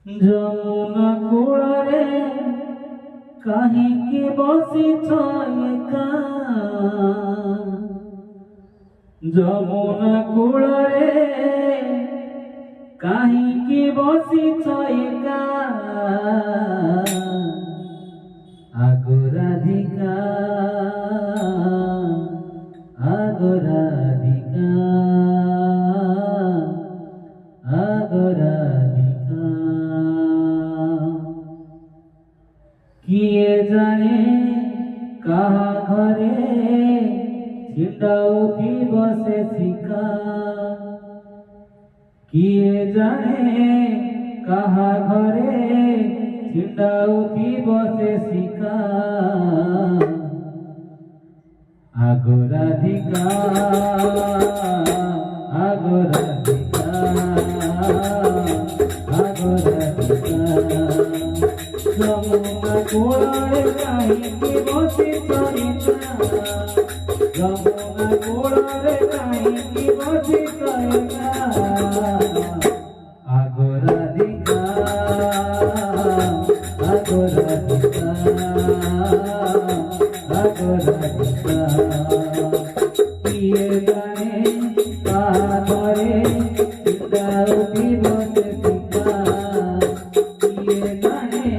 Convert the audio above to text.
যমুনা কূଳରେ কাহিଁକି ବସିଛ ଏକା ଯମୁନା କୂଳରେ କାହିଁକି ବସିଛ ଏକା ଆଗୋ ରାଧିକା ଆଗୋ ରାଧିକା ଆଗୋ ରାଧିକା किए जाने कहा घरे छिंडाउथी बसे सिका किए जाने कहा घरे छिंडाउथी बसे सिका आगो राधिका आगो राधिका आगो राधिका যমুনা কূଳରେ কাহিଁକି ବସିଛ ଏକା ଯମୁନା କୂଳରେ କାହିଁକି ବସିଛ ଏକା ଆଗୋ ରାଧିକା ଆଗୋ ରାଧିକା ଆଗୋ ରାଧିକା କିଏ ଜାଣେ କାହା ଘରେ ଛିଣ୍ଡାଉଥି ବସେ ସିକା କିଏ ଜାଣେ